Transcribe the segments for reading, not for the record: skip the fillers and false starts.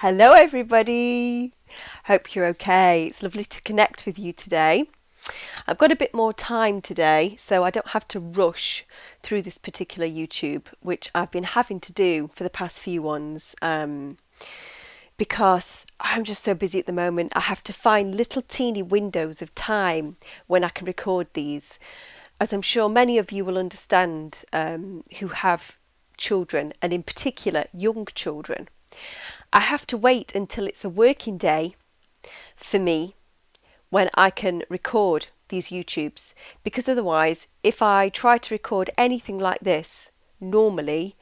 Hello everybody! Hope you're okay. It's lovely to connect with you today. I've got a bit more time today, so I don't have to rush through this particular YouTube, which I've been having to do for the past few ones, because I'm just so busy at the moment. I have to find little teeny windows of time when I can record these. As I'm sure many of you will understand, who have children, and in particular young children, I have to wait until it's a working day for me when I can record these YouTubes, because otherwise, if I try to record anything like this, normally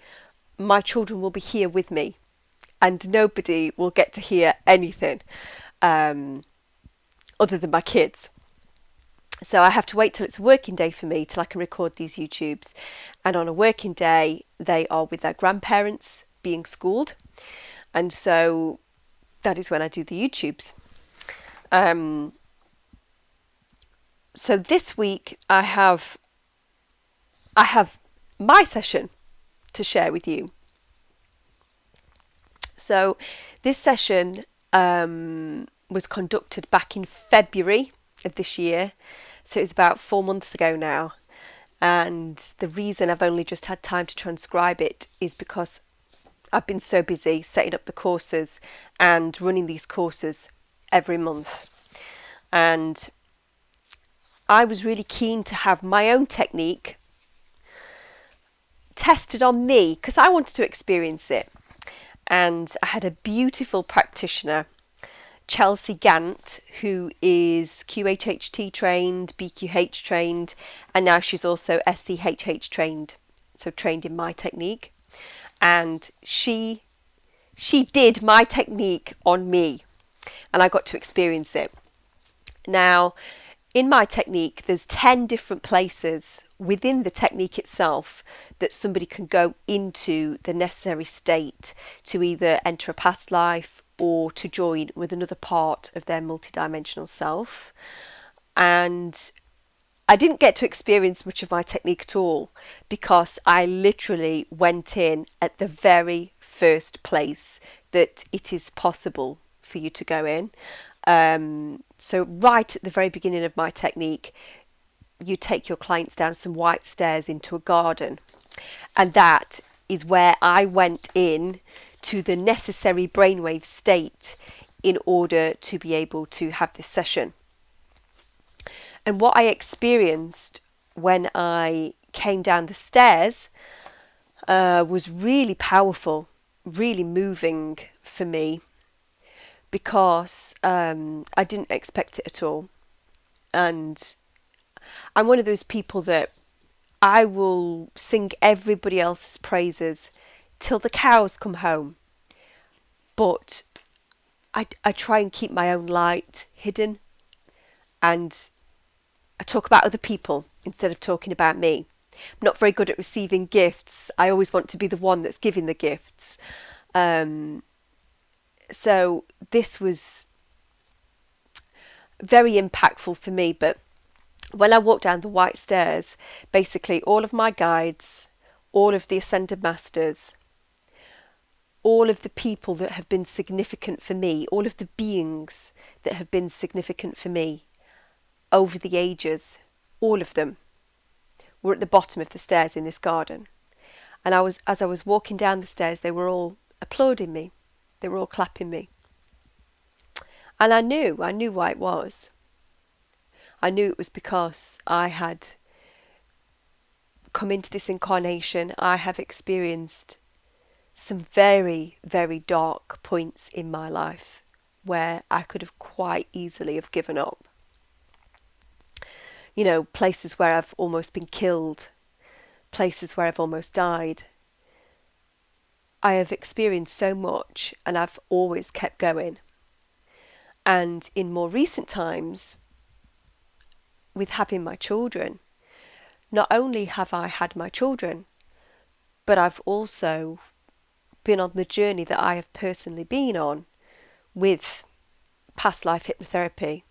my children will be here with me and nobody will get to hear anything other than my kids. So I have to wait till it's a working day for me till I can record these YouTubes. And on a working day, they are with their grandparents being schooled. And so that is when I do the YouTubes. So this week I have my session to share with you. So this session was conducted back in February of this year. So it's about 4 months ago now. And the reason I've only just had time to transcribe it is because I've been so busy setting up the courses and running these courses every month. And I was really keen to have my own technique tested on me because I wanted to experience it. And I had a beautiful practitioner, Chelsea Gantt, who is QHHT trained, BQH trained, and now she's also SCHH trained, so trained in my technique. And she did my technique on me, and I got to experience it. Now, in my technique, there's 10 different places within the technique itself that somebody can go into the necessary state to either enter a past life or to join with another part of their multidimensional self. And I didn't get to experience much of my technique at all because I literally went in at the very first place that it is possible for you to go in. So right at the very beginning of my technique, you take your clients down some white stairs into a garden. And that is where I went in to the necessary brainwave state in order to be able to have this session. And what I experienced when I came down the stairs was really powerful, really moving for me, because I didn't expect it at all. And I'm one of those people that I will sing everybody else's praises till the cows come home. But I try and keep my own light hidden, and I talk about other people instead of talking about me. I'm not very good at receiving gifts. I always want to be the one that's giving the gifts. So this was very impactful for me. But when I walked down the white stairs, basically all of my guides, all of the Ascended Masters, all of the people that have been significant for me, all of the beings that have been significant for me over the ages, all of them were at the bottom of the stairs in this garden. And as I was walking down the stairs, they were all applauding me. They were all clapping me. And I knew why it was. I knew it was because I had come into this incarnation. I have experienced some very, very dark points in my life where I could have quite easily have given up. You know, places where I've almost been killed, places where I've almost died. I have experienced so much and I've always kept going. And in more recent times, with having my children, not only have I had my children, but I've also been on the journey that I have personally been on with past life hypnotherapy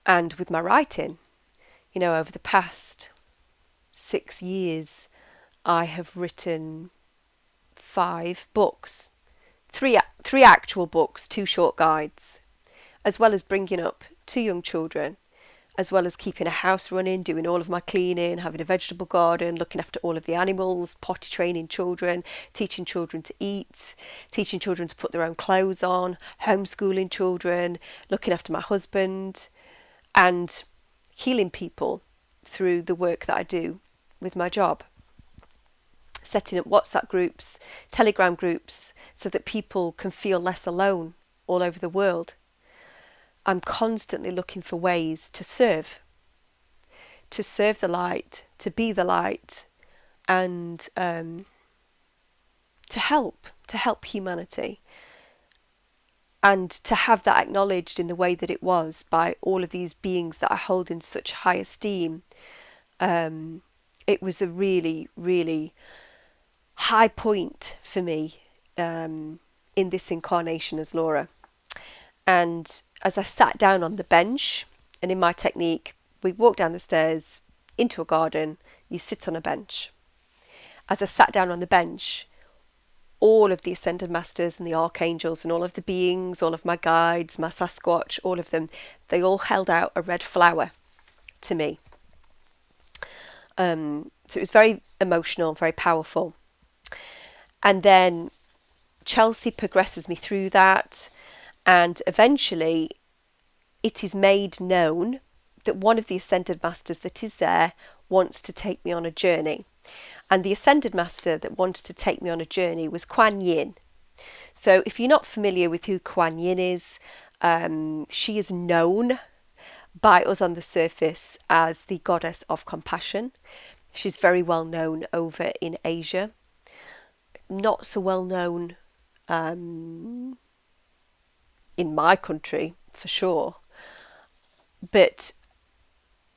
and with my writing. You know, over the past 6 years, I have written 5 books three actual books, 2 short guides, as well as bringing up 2 young children, as well as keeping a house running, doing all of my cleaning, having a vegetable garden, looking after all of the animals, potty training children, teaching children to eat, teaching children to put their own clothes on, homeschooling children, looking after my husband, and healing people through the work that I do with my job. Setting up WhatsApp groups, Telegram groups, so that people can feel less alone all over the world. I'm constantly looking for ways to serve the light, to be the light, and to help humanity, and to have that acknowledged in the way that it was by all of these beings that I hold in such high esteem. It was a really, really high point for me in this incarnation as Laura. And as I sat down on the bench, and in my technique, we walk down the stairs into a garden, you sit on a bench. As I sat down on the bench, all of the Ascended Masters and the Archangels and all of the beings, all of my guides, my SCHH, all of them, they all held out a red flower to me. So it was very emotional, very powerful. And then Chelsea progresses me through that, and eventually it is made known that one of the Ascended Masters that is there wants to take me on a journey. And the Ascended Master that wanted to take me on a journey was Kuan Yin. So if you're not familiar with who Kuan Yin is, she is known by us on the surface as the goddess of compassion. She's very well known over in Asia. Not so well known in my country, for sure. But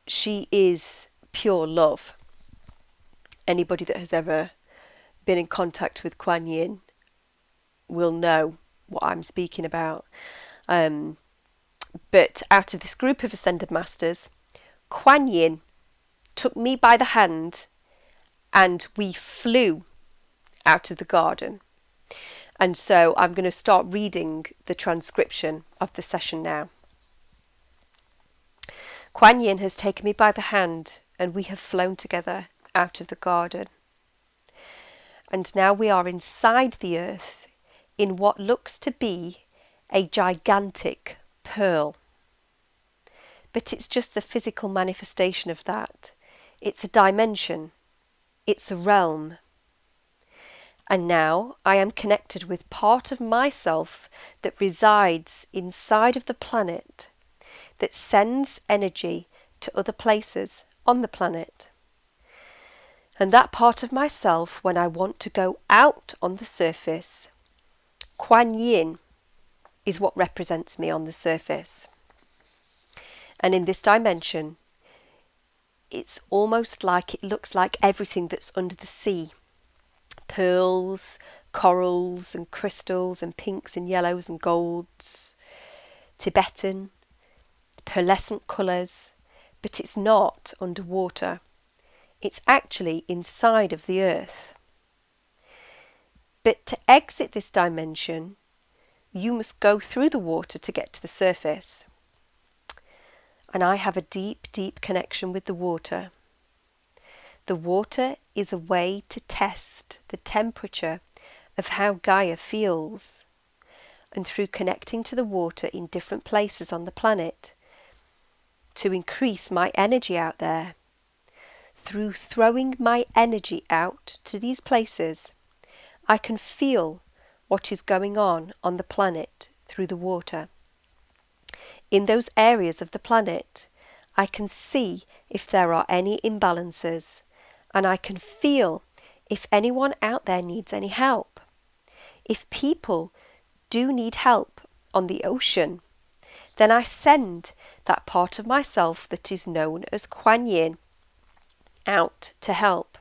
she is pure love. Anybody that has ever been in contact with Kuan Yin will know what I'm speaking about. But out of this group of Ascended Masters, Kuan Yin took me by the hand and we flew out of the garden. And so I'm going to start reading the transcription of the session now. Kuan Yin has taken me by the hand and we have flown together out of the garden. And now we are inside the earth in what looks to be a gigantic pearl. But it's just the physical manifestation of that. It's a dimension. It's a realm. And now I am connected with part of myself that resides inside of the planet, that sends energy to other places on the planet. And that part of myself, when I want to go out on the surface, Kuan Yin is what represents me on the surface. And in this dimension, it's almost like it looks like everything that's under the sea. Pearls, corals and crystals and pinks and yellows and golds, Tibetan, pearlescent colours, but it's not underwater. It's actually inside of the earth. But to exit this dimension, you must go through the water to get to the surface. And I have a deep, deep connection with the water. The water is a way to test the temperature of how Gaia feels. And through connecting to the water in different places on the planet, to increase my energy out there, through throwing my energy out to these places, I can feel what is going on the planet through the water. In those areas of the planet, I can see if there are any imbalances, and I can feel if anyone out there needs any help. If people do need help on the ocean, then I send that part of myself that is known as Kuan Yin out to help.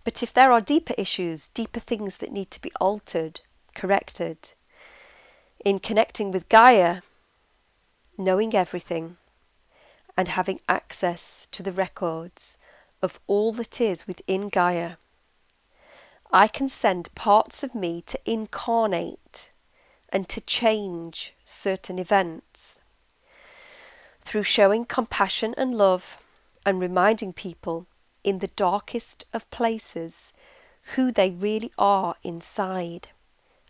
But if there are deeper issues, deeper things that need to be altered, corrected, in connecting with Gaia, knowing everything, and having access to the records of all that is within Gaia, I can send parts of me to incarnate and to change certain events. Through showing compassion and love and reminding people in the darkest of places who they really are inside,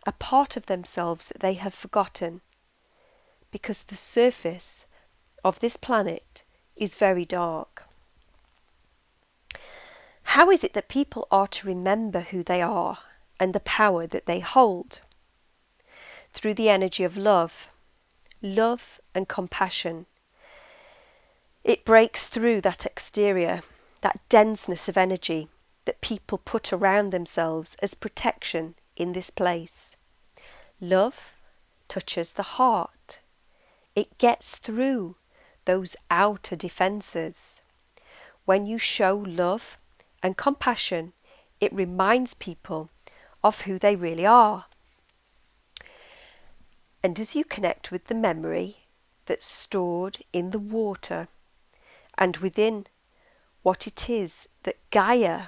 a part of themselves that they have forgotten, because the surface of this planet is very dark. How is it that people are to remember who they are and the power that they hold? Through the energy of love and compassion. It breaks through that exterior, that denseness of energy that people put around themselves as protection in this place. Love touches the heart. It gets through those outer defences. When you show love and compassion, it reminds people of who they really are. And as you connect with the memory that's stored in the water and within what it is that Gaia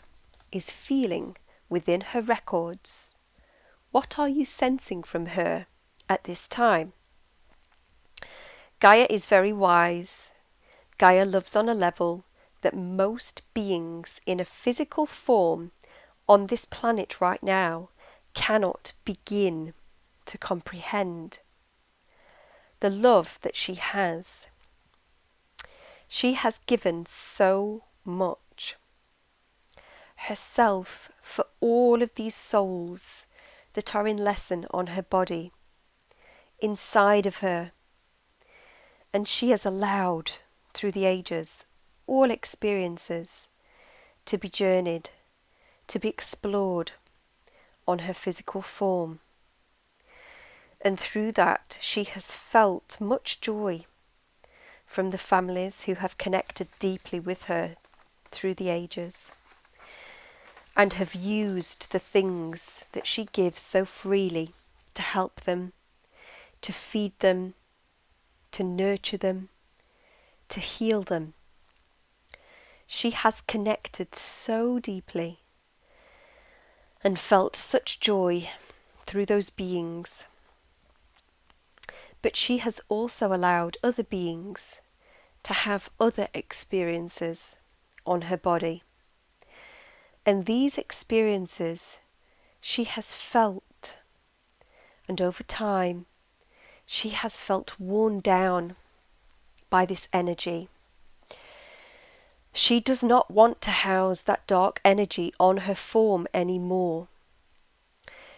is feeling within her records, what are you sensing from her at this time? Gaia is very wise. Gaia loves on a level that most beings in a physical form on this planet right now cannot begin to comprehend. The love that she has. She has given so much. Herself for all of these souls that are in lesson on her body, inside of her. And she has allowed, through the ages, all experiences to be journeyed, to be explored on her physical form. And through that she has felt much joy from the families who have connected deeply with her through the ages and have used the things that she gives so freely to help them, to feed them, to nurture them, to heal them. She has connected so deeply and felt such joy through those beings. But she has also allowed other beings to have other experiences on her body. And these experiences she has felt, and over time she has felt worn down by this energy. She does not want to house that dark energy on her form anymore.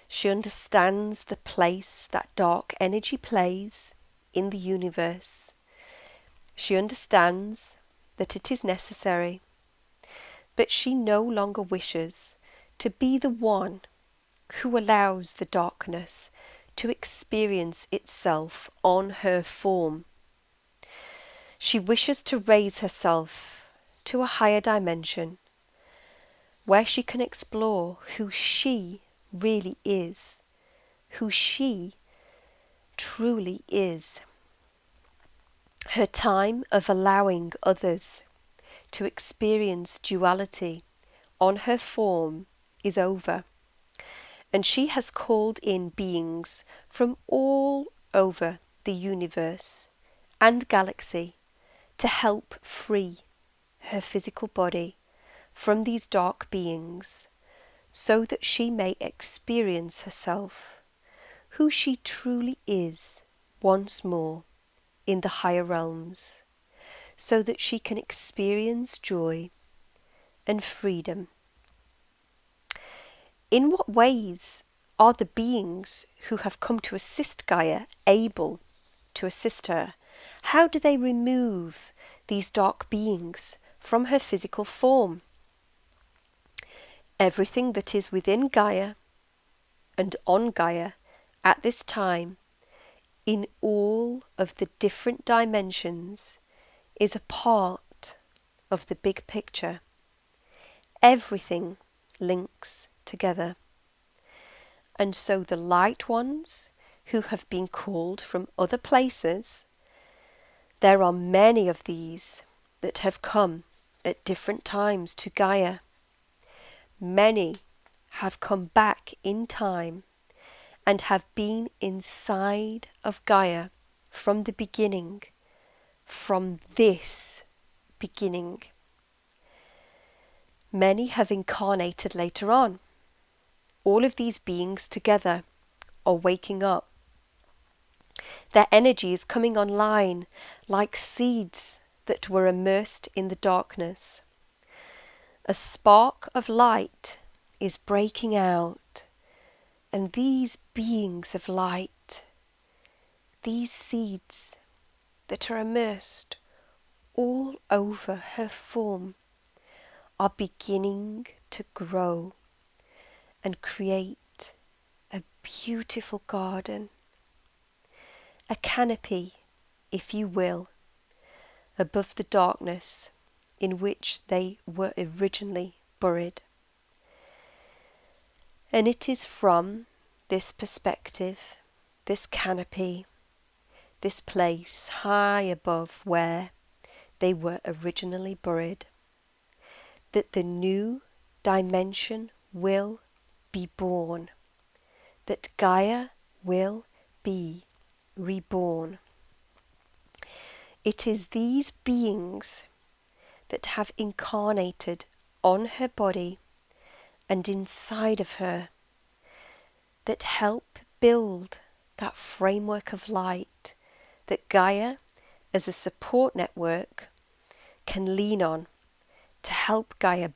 She understands the place that dark energy plays in the universe. She understands that it is necessary, but she no longer wishes to be the one who allows the darkness to experience itself on her form. She wishes to raise herself to a higher dimension where she can explore who she really is, who she truly is. Her time of allowing others to experience duality on her form is over, and she has called in beings from all over the universe and galaxy to help free her physical body from these dark beings, so that she may experience herself, who she truly is, once more in the higher realms, so that she can experience joy and freedom. In what ways are the beings who have come to assist Gaia able to assist her? How do they remove these dark beings from her physical form? Everything that is within Gaia and on Gaia at this time, in all of the different dimensions, is a part of the big picture. Everything links together. And so the light ones who have been called from other places, there are many of these that have come at different times to Gaia. Many have come back in time and have been inside of Gaia from the beginning, from this beginning. Many have incarnated later on. All of these beings together are waking up. Their energy is coming online like seeds that were immersed in the darkness. A spark of light is breaking out, and these beings of light, these seeds that are immersed all over her form, are beginning to grow and create a beautiful garden, a canopy, if you will, above the darkness in which they were originally buried. And it is from this perspective, this canopy, this place high above where they were originally buried, that the new dimension will be born, that Gaia will be reborn. It is these beings that have incarnated on her body and inside of her that help build that framework of light that Gaia, as a support network, can lean on to help Gaia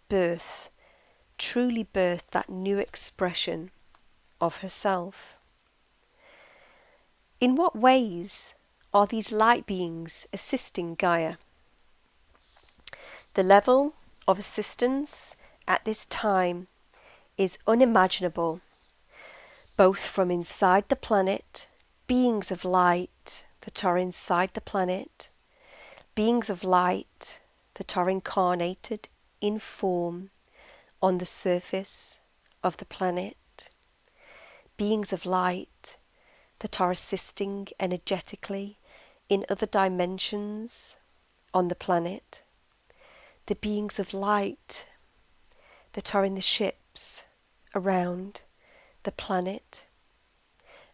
truly birth that new expression of herself. In what ways are these light beings assisting Gaia? The level of assistance at this time is unimaginable, both from inside the planet, beings of light that are inside the planet, beings of light that are incarnated in form on the surface of the planet, beings of light that are assisting energetically in other dimensions on the planet, the beings of light that are in the ships around the planet,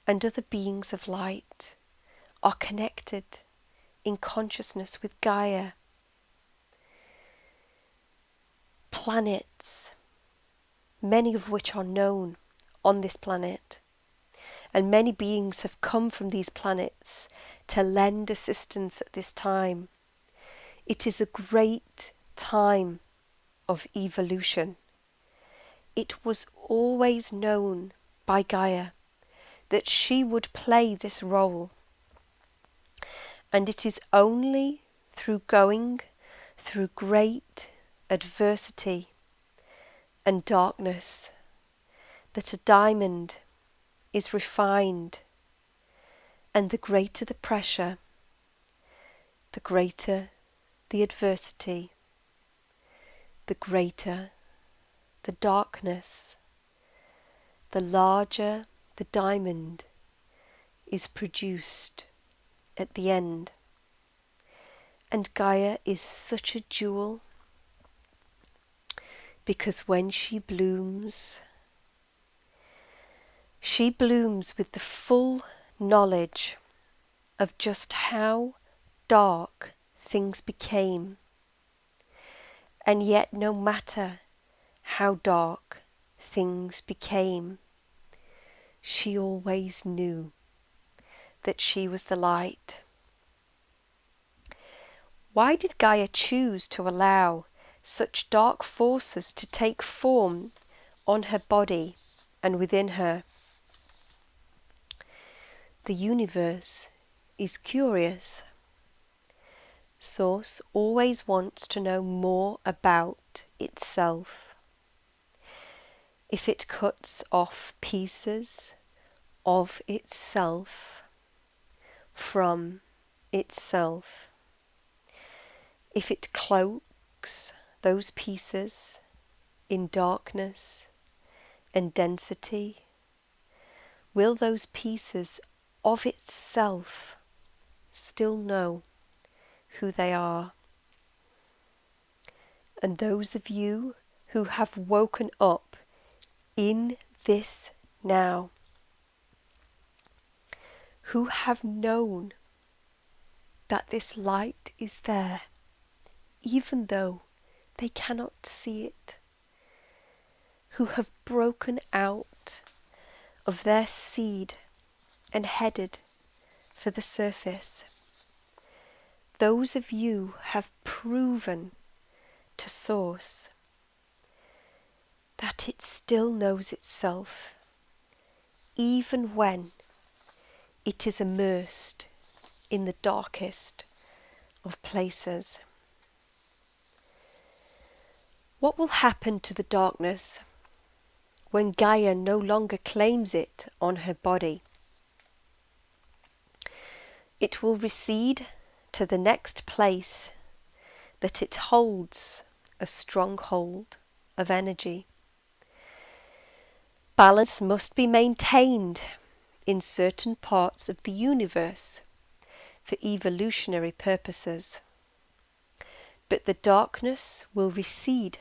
and other beings of light are connected in consciousness with Gaia. Planets, many of which are known on this planet, and many beings have come from these planets to lend assistance at this time. It is a great time of evolution. It was always known by Gaia that she would play this role, and it is only through going through great adversity and darkness that a diamond is refined, and the greater the pressure, the greater the adversity, the greater the darkness, the larger the diamond is produced at the end. And Gaia is such a jewel, because when she blooms with the full knowledge of just how dark things became. And yet, no matter how dark things became, she always knew that she was the light. Why did Gaia choose to allow such dark forces to take form on her body and within her? The universe is curious. Source always wants to know more about itself. If it cuts off pieces of itself from itself, if it cloaks those pieces in darkness and density, will those pieces of itself still know who they are? And those of you who have woken up in this now, who have known that this light is there, even though they cannot see it, who have broken out of their seed and headed for the surface. Those of you have proven to Source that it still knows itself, even when it is immersed in the darkest of places. What will happen to the darkness when Gaia no longer claims it on her body? It will recede to the next place that it holds a strong hold of energy. Balance must be maintained in certain parts of the universe for evolutionary purposes. But the darkness will recede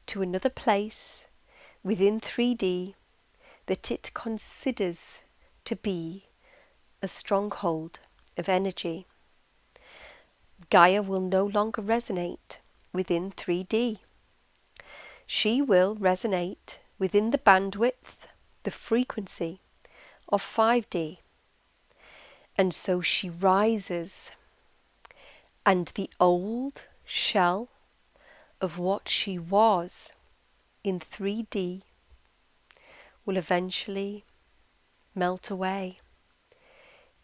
to another place within 3D that it considers to be a stronghold of energy. Gaia will no longer resonate within 3D. She will resonate within the bandwidth, the frequency of 5D. And so she rises, and the old shell of what she was in 3D will eventually melt away.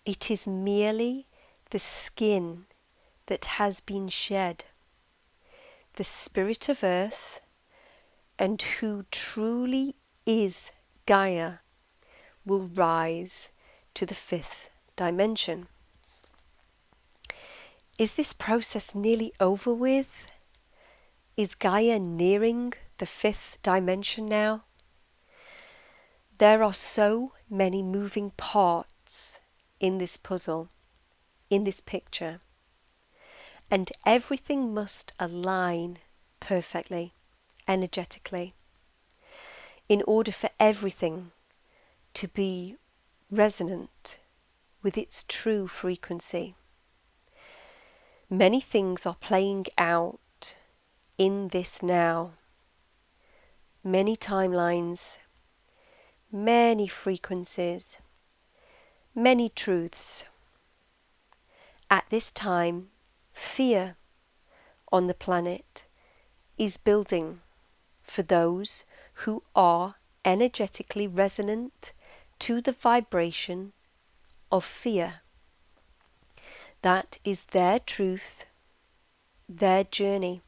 It is merely the skin that has been shed. The spirit of earth, and who truly is Gaia, will rise to the 5th dimension. Is this process nearly over with? Is Gaia nearing the 5th dimension now? There are so many moving parts in this puzzle, in this picture, and everything must align perfectly, energetically, in order for everything to be resonant with its true frequency. Many things are playing out in this now. Many timelines, many frequencies, many truths. At this time, fear on the planet is building for those who are energetically resonant to the vibration of fear. That is their truth, their journey.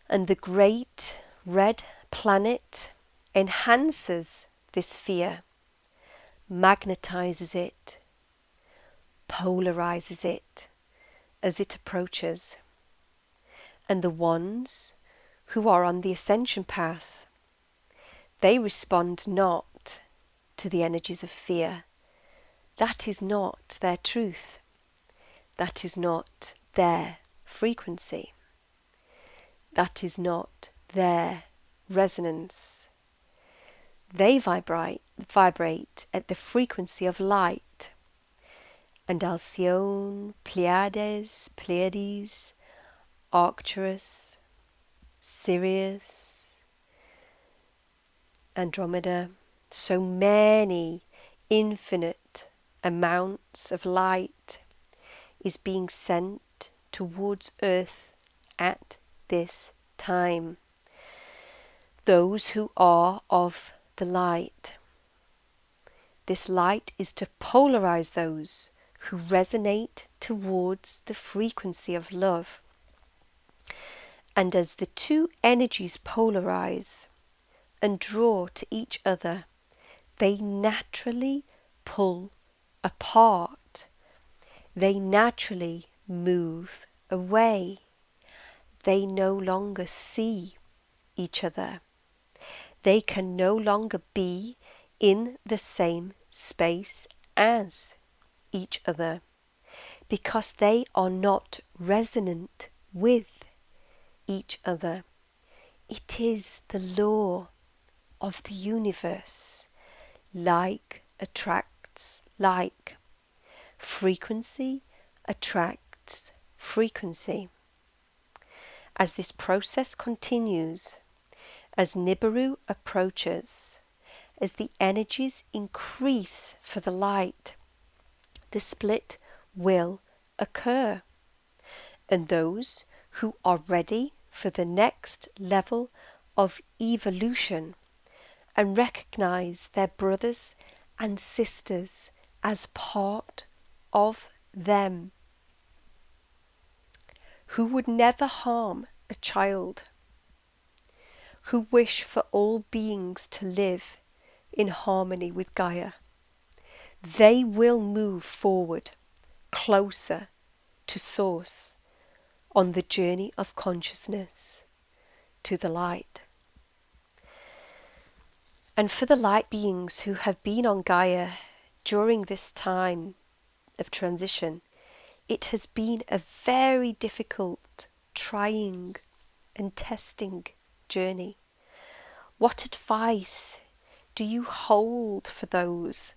And the great red planet enhances this fear, magnetizes it, polarizes it as it approaches. And the ones who are on the Ascension path, they respond not to the energies of fear. That is not their truth. That is not their frequency. That is not their resonance. They vibrate at the frequency of light. And Alcyone, Pleiades, Arcturus, Sirius, Andromeda, so many infinite amounts of light is being sent towards Earth at this time. Those who are of the light. This light is to polarize those who resonate towards the frequency of love. And as the two energies polarize and draw to each other, they naturally pull apart. They naturally move away. They no longer see each other. They can no longer be in the same space as each other because they are not resonant with each other. It is the law of the universe. Like attracts like. Frequency attracts frequency. As this process continues, as Nibiru approaches, as the energies increase for the light, the split will occur. And those who are ready for the next level of evolution and recognize their brothers and sisters as part of them, who would never harm a child, who wish for all beings to live in harmony with Gaia, they will move forward closer to Source on the journey of consciousness to the light. And for the light beings who have been on Gaia during this time of transition, it has been a very difficult, trying and testing journey. What advice do you hold for those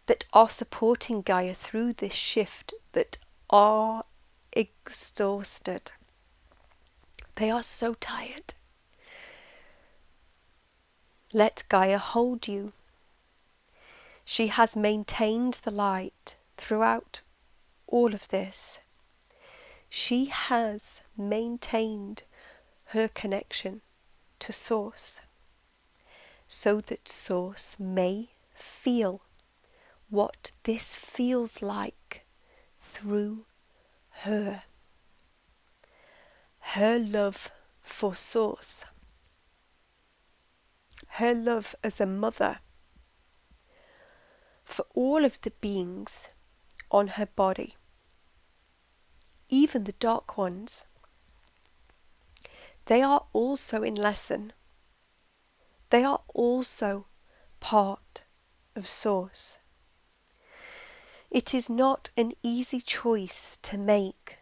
that are supporting Gaia through this shift, that are exhausted? They are so tired. Let Gaia hold you. She has maintained the light throughout all of this. She has maintained her connection to Source, so that Source may feel what this feels like through her. Her love for Source, her love as a mother for all of the beings on her body, even the dark ones. They are also in lesson. They are also part of Source. It is not an easy choice to make,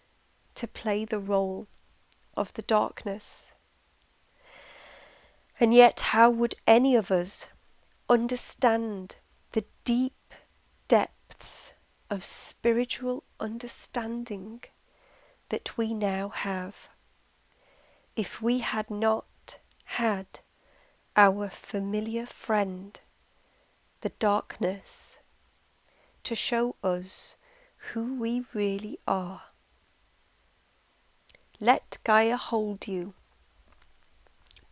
to play the role of the darkness. And yet, how would any of us understand the deep depths of spiritual understanding that we now have if we had not had our familiar friend, the darkness, to show us who we really are? Let Gaia hold you.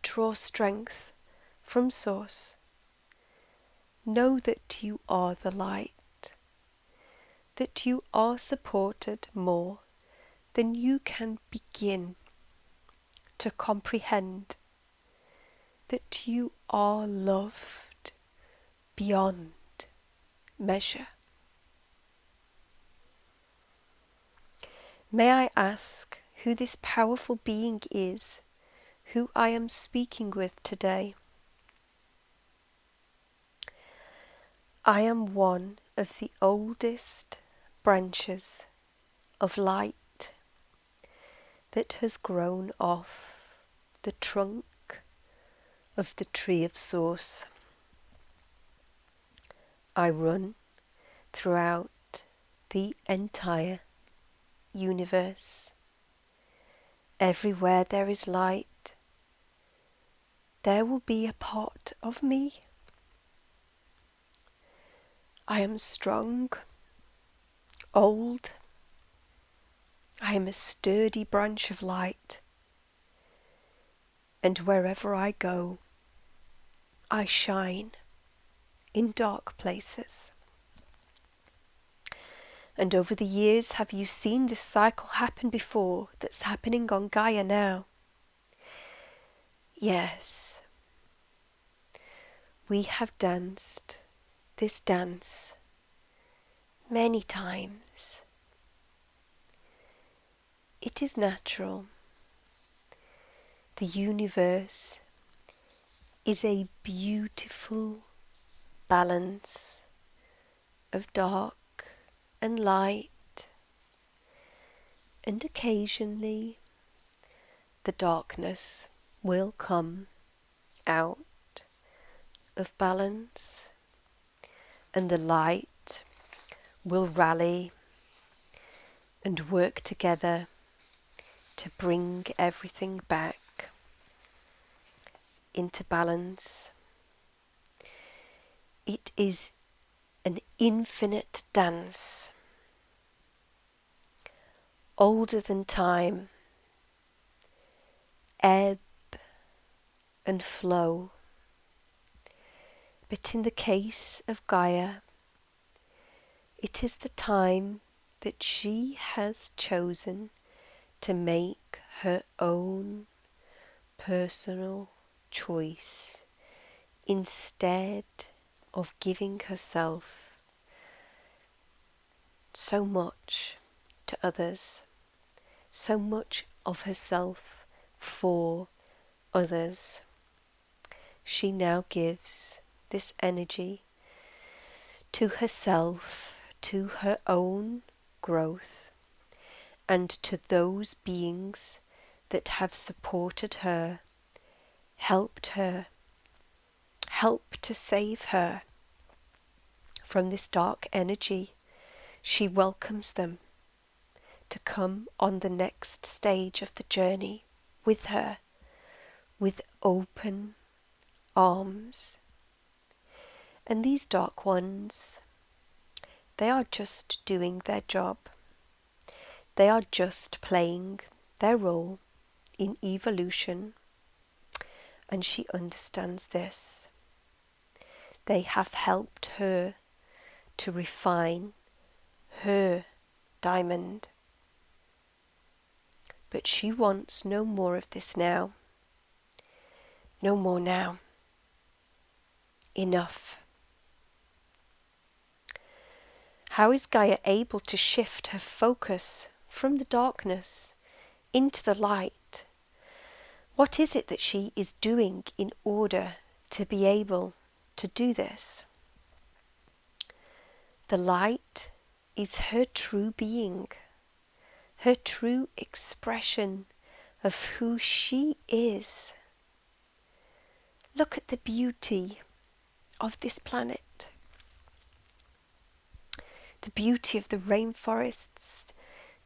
Draw strength from Source. Know that you are the light, that you are supported more than you can begin to comprehend, that you are loved beyond measure. May I ask who this powerful being is, who I am speaking with today? I am one of the oldest branches of light that has grown off the trunk of the tree of Source. I run throughout the entire universe. Everywhere there is light, there will be a part of me. I am strong, old. I am a sturdy branch of light. And wherever I go, I shine in dark places. And over the years, have you seen this cycle happen before that's happening on Gaia now? Yes. We have danced this dance many times. It is natural. The universe is a beautiful balance of dark and light, and occasionally the darkness will come out of balance and the light will rally and work together to bring everything back into balance. It is an infinite dance, older than time, ebb and flow. But in the case of Gaia, it is the time that she has chosen to make her own personal choice instead of giving herself so much to others, so much of herself for others. She now gives this energy to herself, to her own growth, and to those beings that have supported her, helped to save her from this dark energy. She welcomes them to come on the next stage of the journey with her, with open arms. And these dark ones, they are just doing their job. They are just playing their role in evolution, and she understands this. They have helped her to refine her diamond. But she wants no more of this now. No more now. Enough. How is Gaia able to shift her focus from the darkness into the light? What is it that she is doing in order to be able to do this? The light is her true being, her true expression of who she is. Look at the beauty of this planet. The beauty of the rainforests,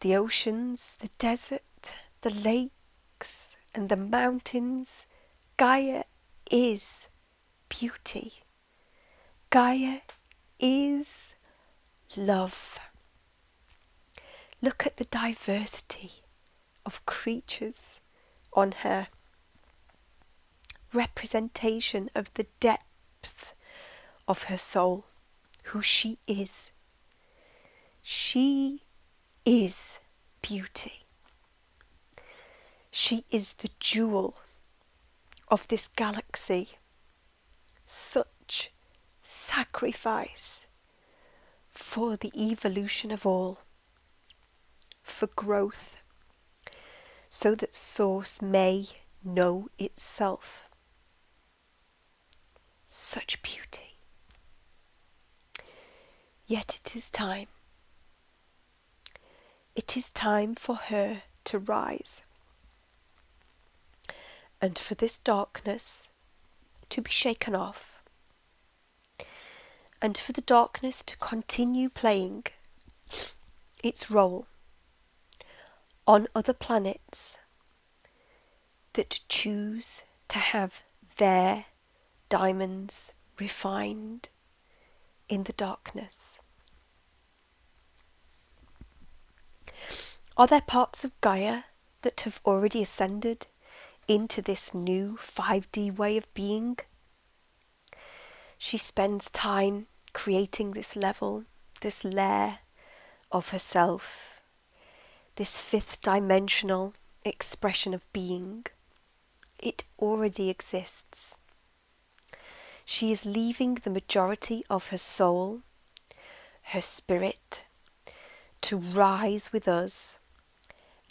the oceans, the desert, the lakes, and the mountains. Gaia is beauty. Gaia is love. Look at the diversity of creatures on her. Representation of the depth of her soul, who she is. She is beauty. She is the jewel of this galaxy. Such sacrifice for the evolution of all, for growth, so that Source may know itself. Such beauty. Yet it is time. It is time for her to rise, and for this darkness to be shaken off, and for the darkness to continue playing its role on other planets that choose to have their diamonds refined in the darkness. Are there parts of Gaia that have already ascended into this new 5D way of being? She spends time creating this level, this layer of herself, this fifth dimensional expression of being. It already exists. She is leaving the majority of her soul, her spirit, to rise with us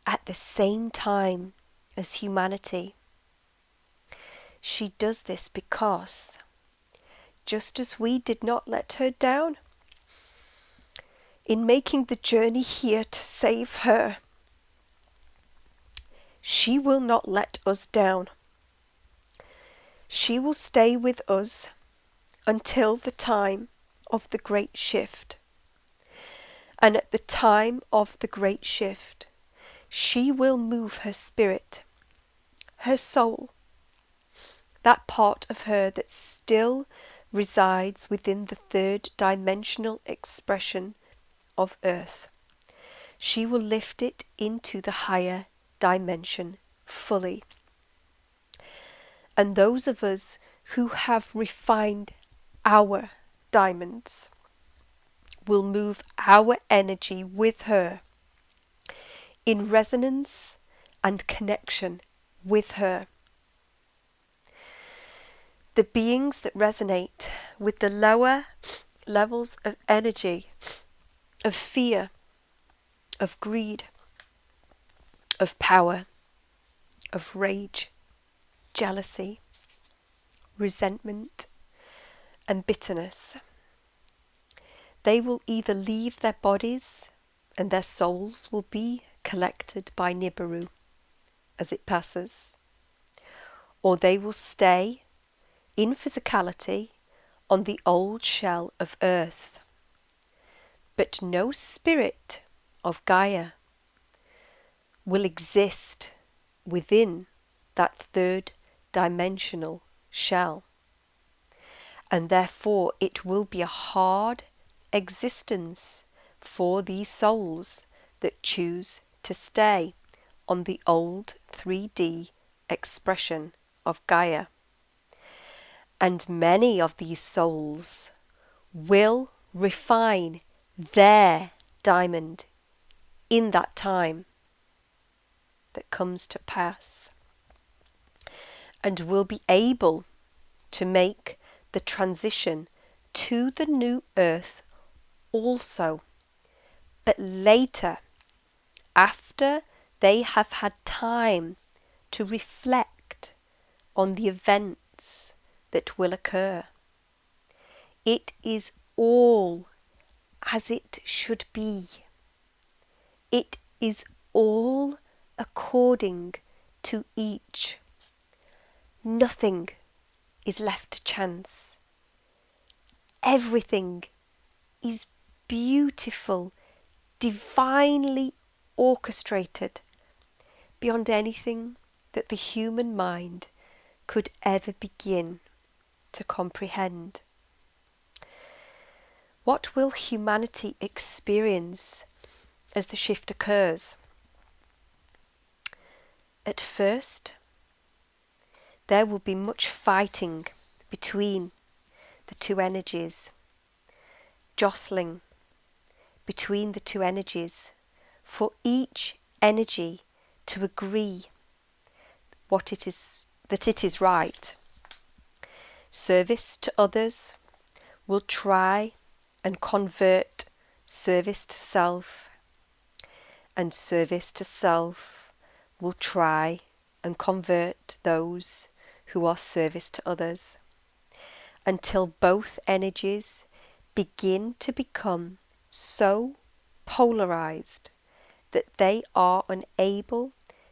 at the same time as humanity. She does this because, just as we did not let her down in making the journey here to save her, she will not let us down. She will stay with us until the time of the great shift. And at the time of the great shift, she will move her spirit, her soul, that part of her that still resides within the third dimensional expression of earth. She will lift it into the higher dimension fully. And those of us who have refined our diamonds will move our energy with her in resonance and connection with her. The beings that resonate with the lower levels of energy, of fear, of greed, of power, of rage, jealousy, resentment, and bitterness, they will either leave their bodies and their souls will be collected by Nibiru as it passes, or they will stay in physicality on the old shell of earth. But no spirit of Gaia will exist within that third dimensional shell, and therefore it will be a hard existence for these souls that choose to stay on the old 3D expression of Gaia. And many of these souls will refine their diamond in that time that comes to pass, and will be able to make the transition to the new earth also, but later, after they have had time to reflect on the events that will occur. It is all as it should be. It is all according to each. Nothing is left to chance. Everything is beautiful, divinely orchestrated, beyond anything that the human mind could ever begin to comprehend. What will humanity experience as the shift occurs? At first, there will be much fighting between the two energies, jostling between the two energies, for each energy to agree that it is right. Service to others will try and convert service to self, and service to self will try and convert those who are service to others, until both energies begin to become so polarized that they are unable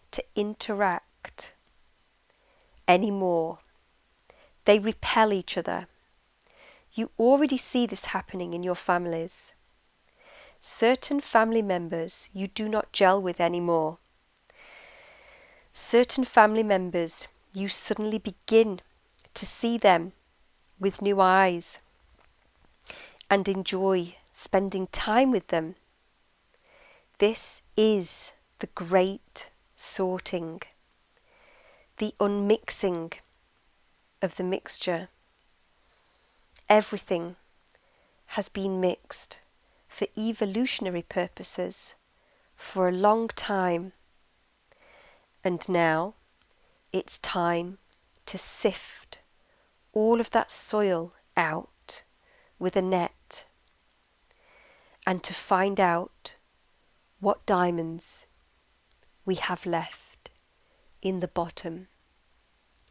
to interact anymore. They repel each other. You already see this happening in your families. Certain family members you do not gel with anymore. Certain family members you suddenly begin to see them with new eyes and enjoy spending time with them. This is the great sorting, the unmixing of the mixture. Everything has been mixed for evolutionary purposes for a long time, and now it's time to sift all of that soil out with a net and to find out what diamonds we have left in the bottom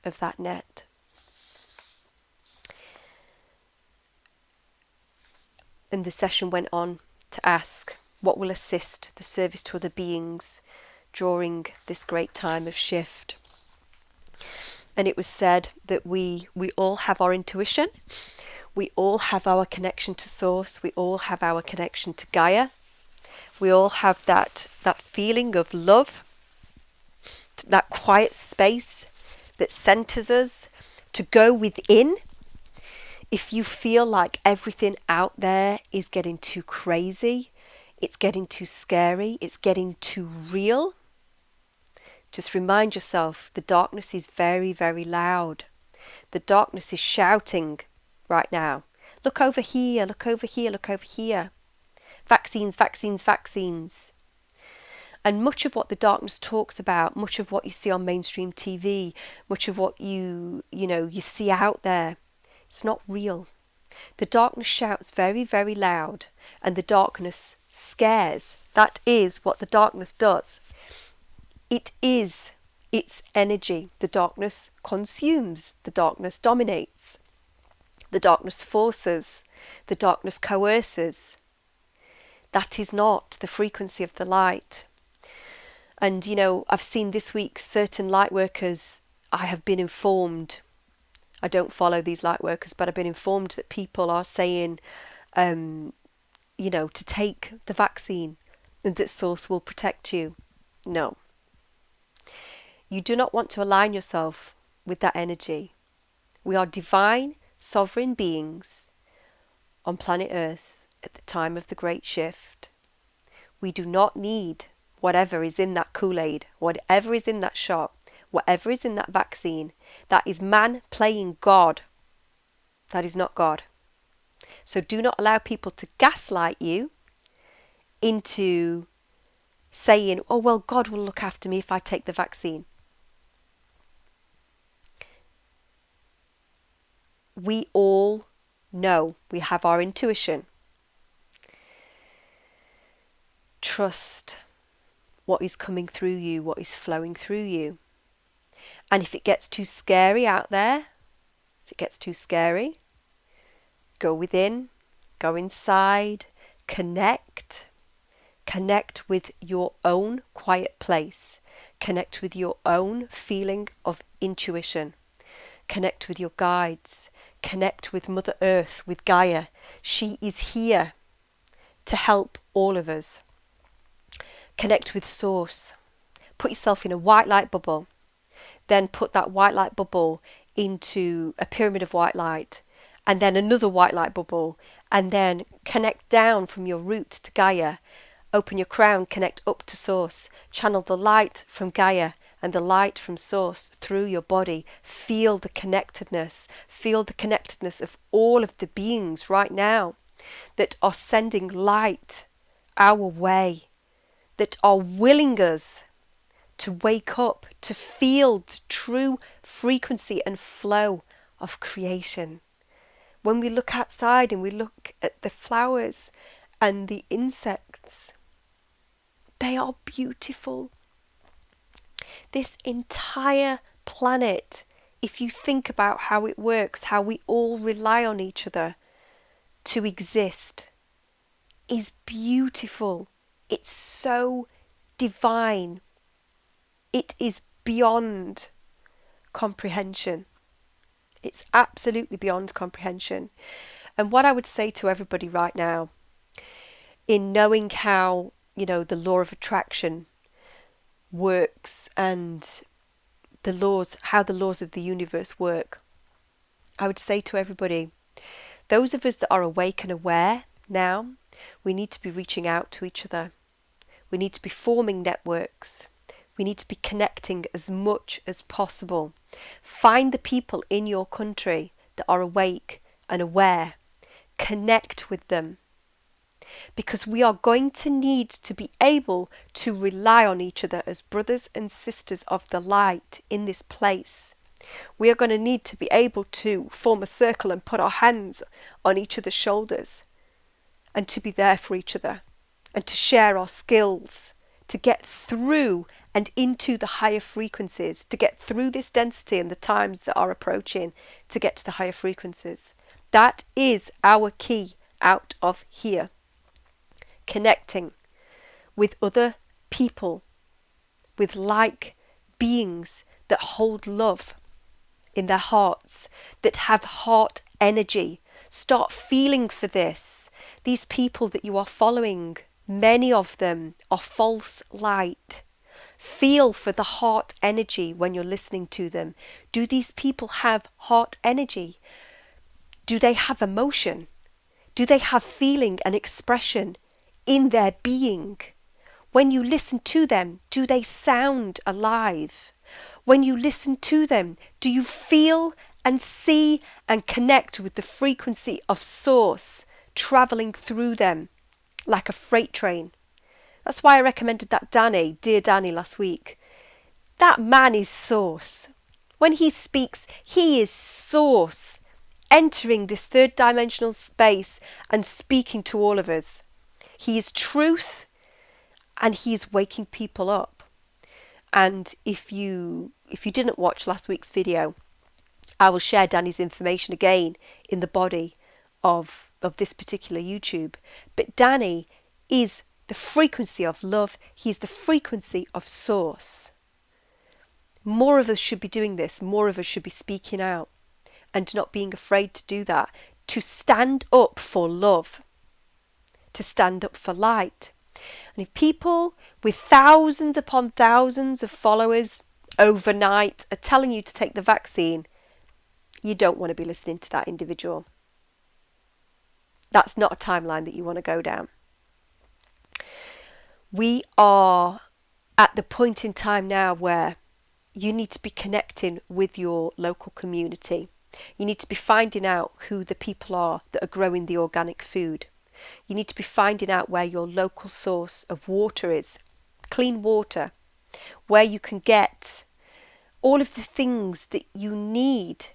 of that net. And the session went on to ask what will assist the service to other beings during this great time of shift. And it was said that we all have our intuition, we all have our connection to Source, we all have our connection to Gaia, We all have that feeling of love, that quiet space that centers us to go within. If you feel like everything out there is getting too crazy, it's getting too scary, it's getting too real, just remind yourself the darkness is very, very loud. The darkness is shouting right now. Look over here, look over here, look over here. Vaccines, vaccines, vaccines. And much of what the darkness talks about, much of what you see on mainstream TV, much of what you see out there, it's not real. The darkness shouts very, very loud, and the darkness scares. That is what the darkness does. It is its energy. The darkness consumes. The darkness dominates. The darkness forces. The darkness coerces. That is not the frequency of the light. And, I've seen this week certain light workers, I have been informed, I don't follow these light workers, but I've been informed that people are saying, to take the vaccine and that Source will protect you. No. You do not want to align yourself with that energy. We are divine, sovereign beings on planet Earth at the time of the Great Shift. We do not need whatever is in that Kool-Aid, whatever is in that shot, whatever is in that vaccine. That is man playing God. That is not God. So do not allow people to gaslight you into saying, oh, well, God will look after me if I take the vaccine. We all know. We have our intuition. Trust what is coming through you, what is flowing through you. And if it gets too scary out there, if it gets too scary, go within, go inside, connect with your own quiet place, connect with your own feeling of intuition, connect with your guides, connect with Mother Earth, with Gaia. She is here to help all of us. Connect with Source. Put yourself in a white light bubble. Then put that white light bubble into a pyramid of white light. And then another white light bubble. And then connect down from your root to Gaia. Open your crown, connect up to Source. Channel the light from Gaia and the light from Source through your body. Feel the connectedness. Feel the connectedness of all of the beings right now that are sending light our way, that are willing us to wake up, to feel the true frequency and flow of creation. When we look outside and we look at the flowers and the insects, they are beautiful. This entire planet, if you think about how it works, how we all rely on each other to exist, is beautiful. It's so divine. It is beyond comprehension. It's absolutely beyond comprehension. And what I would say to everybody right now, in knowing how, the law of attraction works and how the laws of the universe work, I would say to everybody, those of us that are awake and aware now, we need to be reaching out to each other. We need to be forming networks. We need to be connecting as much as possible. Find the people in your country that are awake and aware. Connect with them. Because we are going to need to be able to rely on each other as brothers and sisters of the light in this place. We are going to need to be able to form a circle and put our hands on each other's shoulders and to be there for each other and to share our skills, to get through and into the higher frequencies, to get through this density and the times that are approaching, to get to the higher frequencies. That is our key out of here. Connecting with other people, with like beings that hold love in their hearts, that have heart energy. Start feeling for this. These people that you are following Many of them are false light. Feel for the heart energy when you're listening to them. Do these people have heart energy? Do they have emotion? Do they have feeling and expression in their being? When you listen to them, do they sound alive? When you listen to them, do you feel and see and connect with the frequency of source travelling through them like a freight train? That's why I recommended that Danny, Dear Danny, last week. That man is source. When he speaks, he is source, entering this third dimensional space and speaking to all of us. He is truth, and he is waking people up. And if you didn't watch last week's video, I will share Danny's information again in the body of this particular YouTube. But Danny is the frequency of love. He's the frequency of source. More of us should be doing this. More of us should be speaking out and not being afraid to do that. To stand up for love. To stand up for light. And if people with thousands upon thousands of followers overnight are telling you to take the vaccine, you don't want to be listening to that individual. That's not a timeline that you want to go down. We are at the point in time now where you need to be connecting with your local community. You need to be finding out who the people are that are growing the organic food. You need to be finding out where your local source of water is, clean water, where you can get all of the things that you need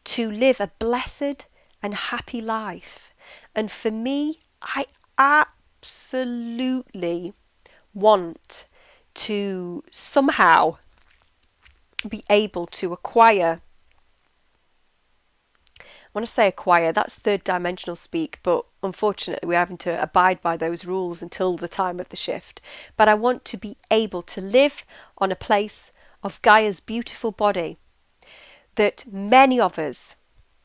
to live a blessed and happy life. And for me, I absolutely want to somehow be able to acquire. When I say acquire, that's third dimensional speak, but unfortunately we're having to abide by those rules until the time of the shift. But I want to be able to live on a place of Gaia's beautiful body, that many of us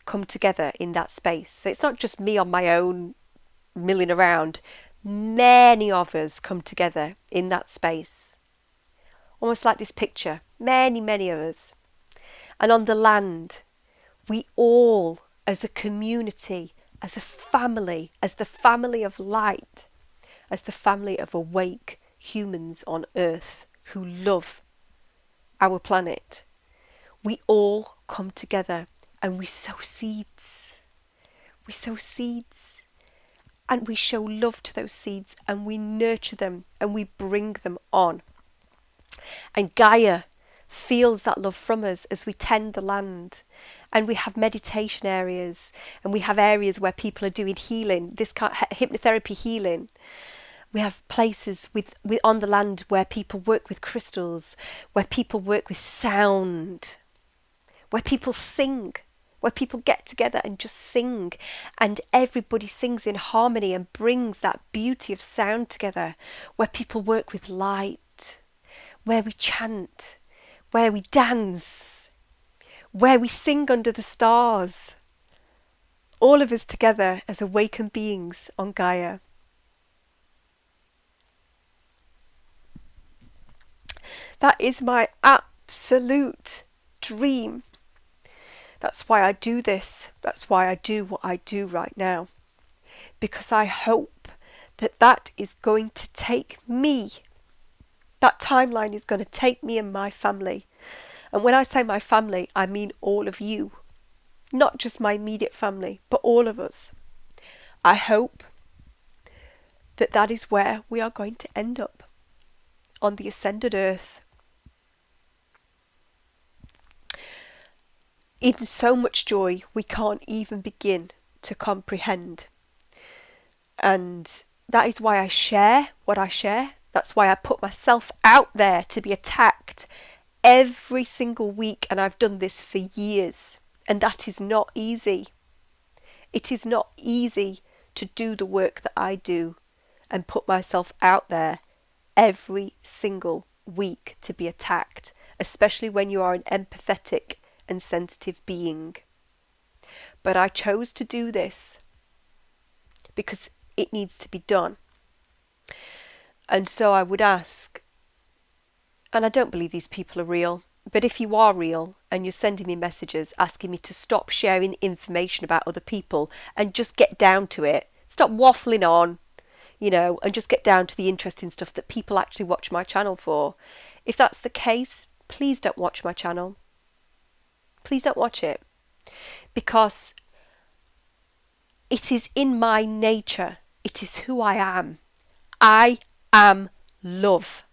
come together in that space. So it's not just me on my own milling around. Many of us come together in that space. Almost like this picture. Many, many of us. And on the land, we all, as a community, as a family, as the family of light, as the family of awake humans on earth who love our planet, we all come together and we sow seeds. We sow seeds. And we show love to those seeds and we nurture them and we bring them on. And Gaia feels that love from us as we tend the land. And we have meditation areas and we have areas where people are doing healing, this kind of hypnotherapy healing. We have places with on the land where people work with crystals, where people work with sound, where people sing, where people get together and just sing, and everybody sings in harmony and brings that beauty of sound together, where people work with light, where we chant, where we dance, where we sing under the stars, all of us together as awakened beings on Gaia. That is my absolute dream. That's why I do this. That's why I do what I do right now. Because I hope that that is going to take me. That timeline is going to take me and my family. And when I say my family, I mean all of you. Not just my immediate family, but all of us. I hope that that is where we are going to end up. On the ascended earth. In so much joy we can't even begin to comprehend. And that is why I share what I share. That's why I put myself out there to be attacked every single week. And I've done this for years. And that is not easy. It is not easy to do the work that I do and put myself out there every single week to be attacked, especially when you are an empathetic and sensitive being. But I chose to do this because it needs to be done. And so I would ask, and I don't believe these people are real, but if you are real and you're sending me messages asking me to stop sharing information about other people and just get down to it, stop waffling on, and just get down to the interesting stuff that people actually watch my channel for. If that's the case, please don't watch my channel. Please don't watch it. Because it is in my nature. It is who I am. I am love.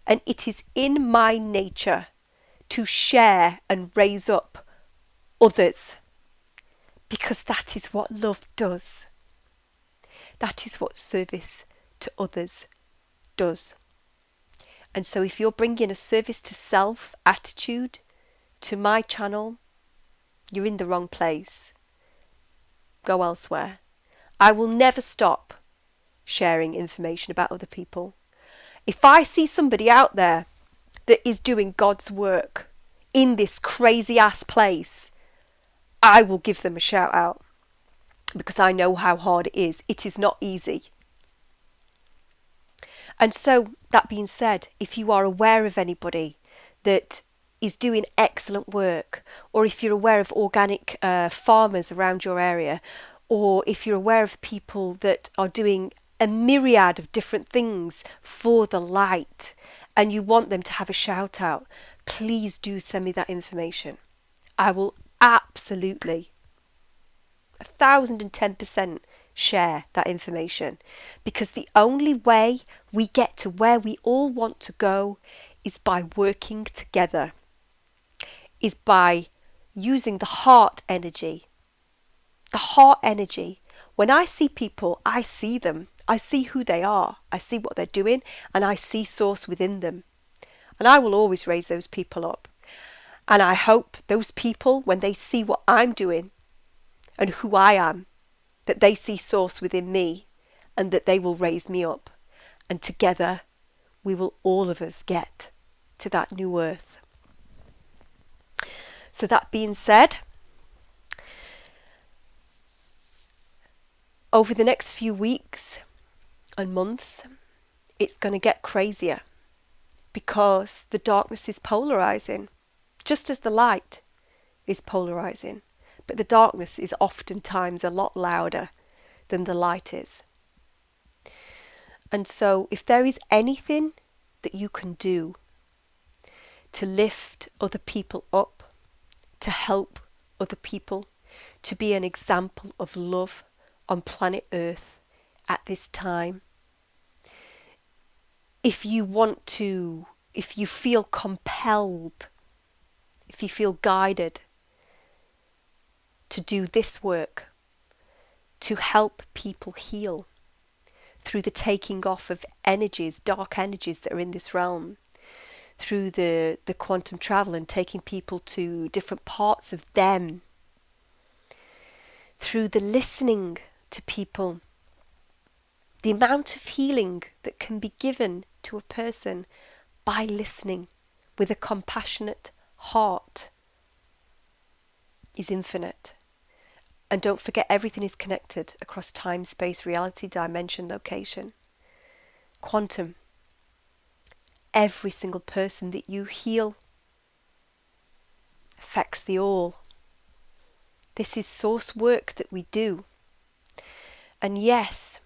And it is in my nature to share and raise up others. Because that is what love does. That is what service to others does. And so if you're bringing a service to self attitude to my channel, you're in the wrong place. Go elsewhere. I will never stop sharing information about other people. If I see somebody out there that is doing God's work in this crazy ass place, I will give them a shout out because I know how hard it is. It is not easy. And so, that being said, if you are aware of anybody that is doing excellent work, or if you're aware of organic farmers around your area, or if you're aware of people that are doing a myriad of different things for the light, and you want them to have a shout out, please do send me that information. I will absolutely 1010% share that information, because the only way we get to where we all want to go is by working together, is by using the heart energy. The heart energy. When I see people, I see them. I see who they are. I see what they're doing, and I see source within them. And I will always raise those people up. And I hope those people, when they see what I'm doing and who I am, that they see source within me and that they will raise me up. And together, we will all of us get to that new earth. So that being said, over the next few weeks and months, it's going to get crazier because the darkness is polarizing, just as the light is polarizing. But the darkness is oftentimes a lot louder than the light is. And so if there is anything that you can do to lift other people up, to help other people, to be an example of love on planet Earth at this time, if you feel compelled, if you feel guided to do this work, to help people heal through the taking off of energies, dark energies that are in this realm, through the quantum travel and taking people to different parts of them, through the listening to people, the amount of healing that can be given to a person by listening with a compassionate heart is infinite. And don't forget, everything is connected across time, space, reality, dimension, location, quantum. Every single person that you heal affects the all. This is source work that we do. And yes,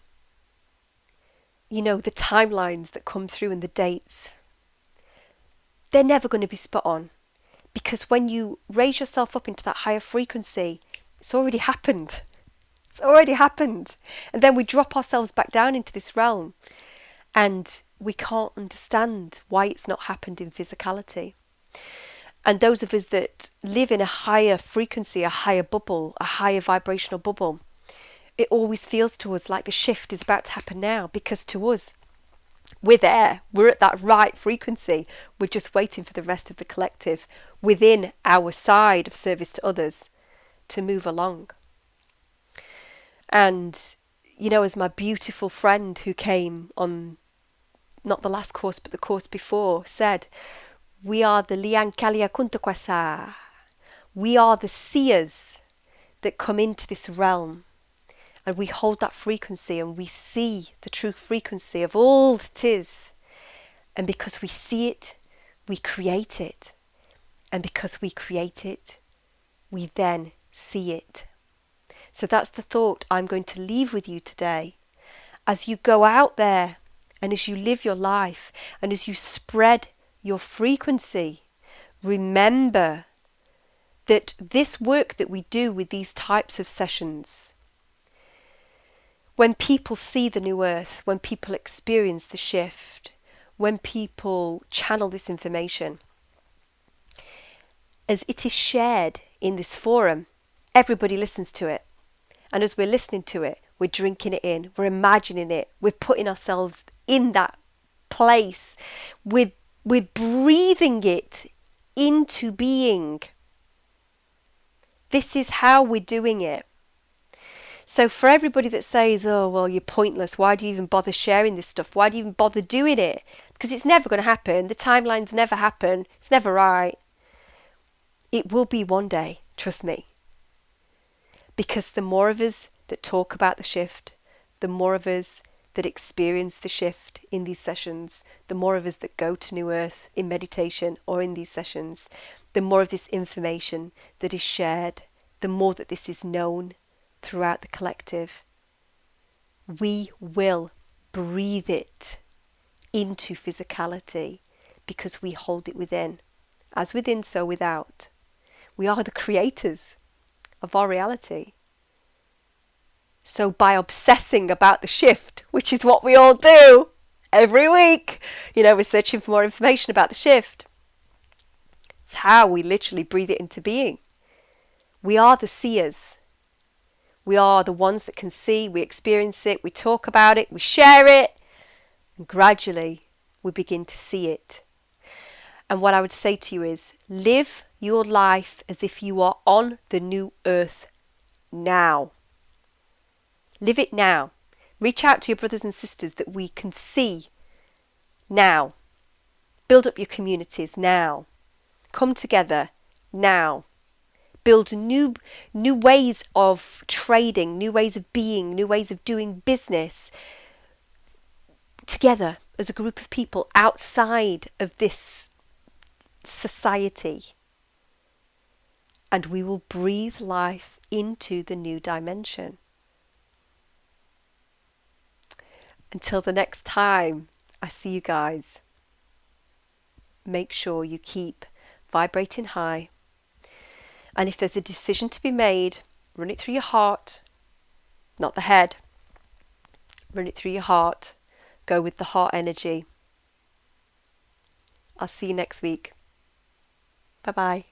the timelines that come through and the dates, they're never going to be spot on. Because when you raise yourself up into that higher frequency, it's already happened. It's already happened. And then we drop ourselves back down into this realm and we can't understand why it's not happened in physicality. And those of us that live in a higher frequency, a higher bubble, a higher vibrational bubble, it always feels to us like the shift is about to happen now, because to us, we're there. We're at that right frequency. We're just waiting for the rest of the collective within our side of service to others to move along. And, as my beautiful friend who came on, not the last course, but the course before, said, we are the Liang Kalia Kuntakwasa. We are the seers that come into this realm. and we hold that frequency and we see the true frequency of all that is. And because we see it, we create it. And because we create it, we then see it. So that's the thought I'm going to leave with you today. As you go out there and as you live your life and as you spread your frequency, remember that this work that we do with these types of sessions, when people see the new earth, when people experience the shift, when people channel this information, as it is shared in this forum, everybody listens to it. And as we're listening to it, we're drinking it in, we're imagining it, we're putting ourselves in that place, we're breathing it into being. This is how we're doing it. So for everybody that says, oh, well, you're pointless, why do you even bother sharing this stuff? Why do you even bother doing it? Because it's never going to happen. The timelines never happen. It's never right. It will be one day, trust me. Because the more of us that talk about the shift, the more of us that experience the shift in these sessions, the more of us that go to New Earth in meditation or in these sessions, the more of this information that is shared, the more that this is known throughout the collective, we will breathe it into physicality because we hold it within. As within, so without. We are the creators of our reality. So by obsessing about the shift, which is what we all do every week, we're searching for more information about the shift. It's how we literally breathe it into being. We are the seers. We are the ones that can see, we experience it, we talk about it, we share it, and gradually we begin to see it. And what I would say to you is, live your life as if you are on the new earth now. Live it now. Reach out to your brothers and sisters that we can see now. Build up your communities now. Come together now. Build new ways of trading, new ways of being, new ways of doing business together as a group of people outside of this society. And we will breathe life into the new dimension. Until the next time I see you guys, make sure you keep vibrating high. And if there's a decision to be made, run it through your heart, not the head. Run it through your heart. Go with the heart energy. I'll see you next week. Bye-bye.